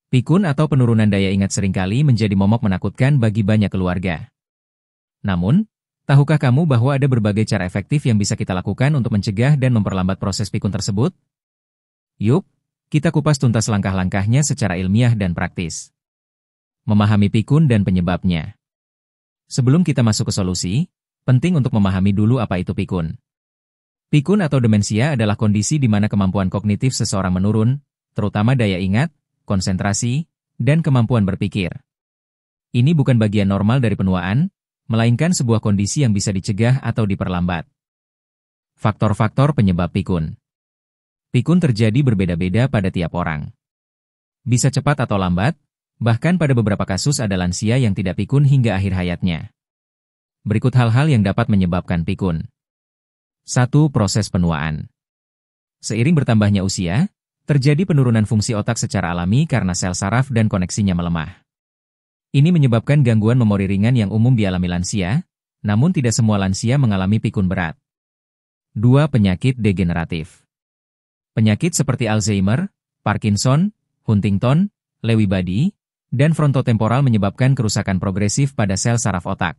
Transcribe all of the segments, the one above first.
Pikun atau penurunan daya ingat seringkali menjadi momok menakutkan bagi banyak keluarga. Namun, tahukah kamu bahwa ada berbagai cara efektif yang bisa kita lakukan untuk mencegah dan memperlambat proses pikun tersebut? Yuk, kita kupas tuntas langkah-langkahnya secara ilmiah dan praktis. Memahami pikun dan penyebabnya. Sebelum kita masuk ke solusi, penting untuk memahami dulu apa itu pikun. Pikun atau demensia adalah kondisi di mana kemampuan kognitif seseorang menurun, terutama daya ingat, konsentrasi, dan kemampuan berpikir. Ini bukan bagian normal dari penuaan, melainkan sebuah kondisi yang bisa dicegah atau diperlambat. Faktor-faktor penyebab pikun. Pikun terjadi berbeda-beda pada tiap orang. Bisa cepat atau lambat, bahkan pada beberapa kasus ada lansia yang tidak pikun hingga akhir hayatnya. Berikut hal-hal yang dapat menyebabkan pikun. 1. Proses penuaan. Seiring bertambahnya usia, terjadi penurunan fungsi otak secara alami karena sel saraf dan koneksinya melemah. Ini menyebabkan gangguan memori ringan yang umum dialami lansia, namun tidak semua lansia mengalami pikun berat. 2. Penyakit degeneratif. Penyakit seperti Alzheimer, Parkinson, Huntington, Lewy body, dan frontotemporal menyebabkan kerusakan progresif pada sel saraf otak.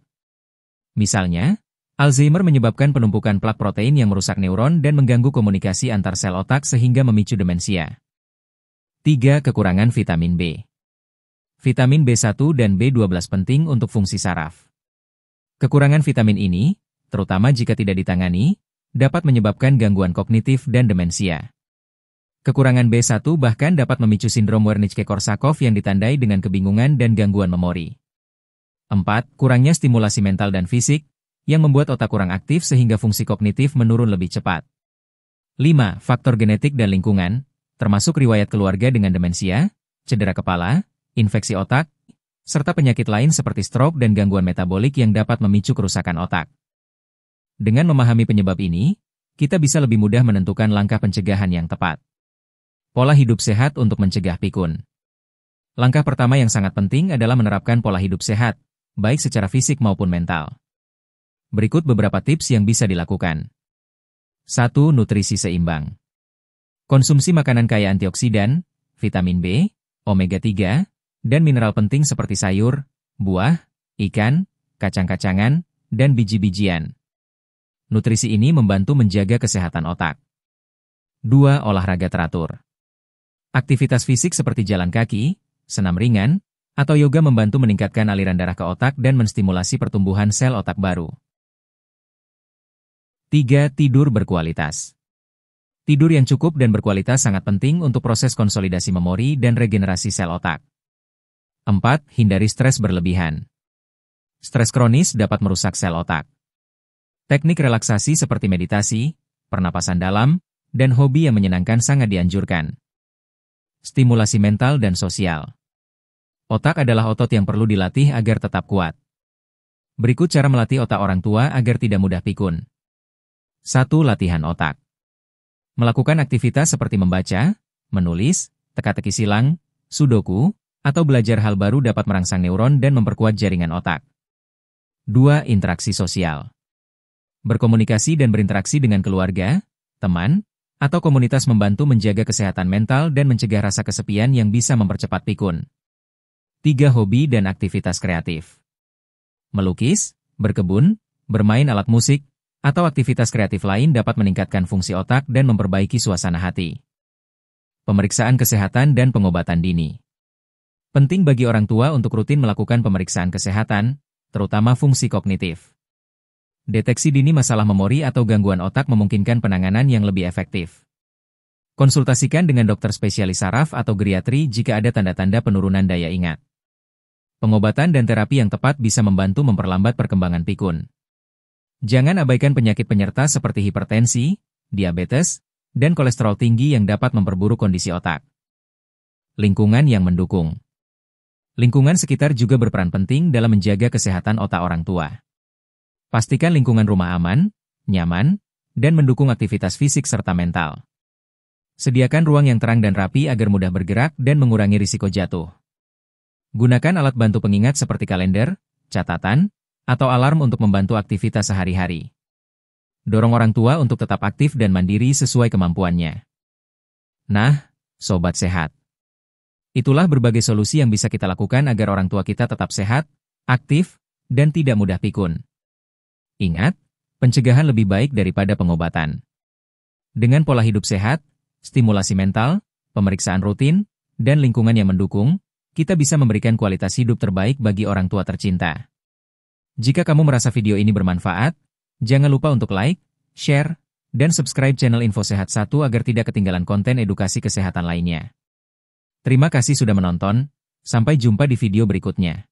Misalnya, Alzheimer menyebabkan penumpukan plak protein yang merusak neuron dan mengganggu komunikasi antar sel otak sehingga memicu demensia. 3. Kekurangan vitamin B. Vitamin B1 dan B12 penting untuk fungsi saraf. Kekurangan vitamin ini, terutama jika tidak ditangani, dapat menyebabkan gangguan kognitif dan demensia. Kekurangan B1 bahkan dapat memicu sindrom Wernicke-Korsakoff yang ditandai dengan kebingungan dan gangguan memori. 4. Kurangnya stimulasi mental dan fisik, yang membuat otak kurang aktif sehingga fungsi kognitif menurun lebih cepat. 5. Faktor genetik dan lingkungan, termasuk riwayat keluarga dengan demensia, cedera kepala, infeksi otak, serta penyakit lain seperti stroke dan gangguan metabolik yang dapat memicu kerusakan otak. Dengan memahami penyebab ini, kita bisa lebih mudah menentukan langkah pencegahan yang tepat. Pola hidup sehat untuk mencegah pikun. Langkah pertama yang sangat penting adalah menerapkan pola hidup sehat, baik secara fisik maupun mental. Berikut beberapa tips yang bisa dilakukan. 1. Nutrisi seimbang. Konsumsi makanan kaya antioksidan, vitamin B, omega 3, dan mineral penting seperti sayur, buah, ikan, kacang-kacangan, dan biji-bijian. Nutrisi ini membantu menjaga kesehatan otak. 2. Olahraga teratur. Aktivitas fisik seperti jalan kaki, senam ringan, atau yoga membantu meningkatkan aliran darah ke otak dan menstimulasi pertumbuhan sel otak baru. 3. Tidur berkualitas. Tidur yang cukup dan berkualitas sangat penting untuk proses konsolidasi memori dan regenerasi sel otak. 4. Hindari stres berlebihan. Stres kronis dapat merusak sel otak. Teknik relaksasi seperti meditasi, pernapasan dalam, dan hobi yang menyenangkan sangat dianjurkan. Stimulasi mental dan sosial. Otak adalah otot yang perlu dilatih agar tetap kuat. Berikut cara melatih otak orang tua agar tidak mudah pikun. 1. Latihan otak. Melakukan aktivitas seperti membaca, menulis, teka-teki silang, sudoku, atau belajar hal baru dapat merangsang neuron dan memperkuat jaringan otak. 2. Interaksi sosial. Berkomunikasi dan berinteraksi dengan keluarga, teman, atau komunitas membantu menjaga kesehatan mental dan mencegah rasa kesepian yang bisa mempercepat pikun. 3. Hobi dan aktivitas kreatif. Melukis, berkebun, bermain alat musik, atau aktivitas kreatif lain dapat meningkatkan fungsi otak dan memperbaiki suasana hati. Pemeriksaan kesehatan dan pengobatan dini. Penting bagi orang tua untuk rutin melakukan pemeriksaan kesehatan, terutama fungsi kognitif. Deteksi dini masalah memori atau gangguan otak memungkinkan penanganan yang lebih efektif. Konsultasikan dengan dokter spesialis saraf atau geriatri jika ada tanda-tanda penurunan daya ingat. Pengobatan dan terapi yang tepat bisa membantu memperlambat perkembangan pikun. Jangan abaikan penyakit penyerta seperti hipertensi, diabetes, dan kolesterol tinggi yang dapat memperburuk kondisi otak. Lingkungan yang mendukung. Lingkungan sekitar juga berperan penting dalam menjaga kesehatan otak orang tua. Pastikan lingkungan rumah aman, nyaman, dan mendukung aktivitas fisik serta mental. Sediakan ruang yang terang dan rapi agar mudah bergerak dan mengurangi risiko jatuh. Gunakan alat bantu pengingat seperti kalender, catatan, atau alarm untuk membantu aktivitas sehari-hari. Dorong orang tua untuk tetap aktif dan mandiri sesuai kemampuannya. Nah, sobat sehat. Itulah berbagai solusi yang bisa kita lakukan agar orang tua kita tetap sehat, aktif, dan tidak mudah pikun. Ingat, pencegahan lebih baik daripada pengobatan. Dengan pola hidup sehat, stimulasi mental, pemeriksaan rutin, dan lingkungan yang mendukung, kita bisa memberikan kualitas hidup terbaik bagi orang tua tercinta. Jika kamu merasa video ini bermanfaat, jangan lupa untuk like, share, dan subscribe channel Info Sehat 1 agar tidak ketinggalan konten edukasi kesehatan lainnya. Terima kasih sudah menonton, sampai jumpa di video berikutnya.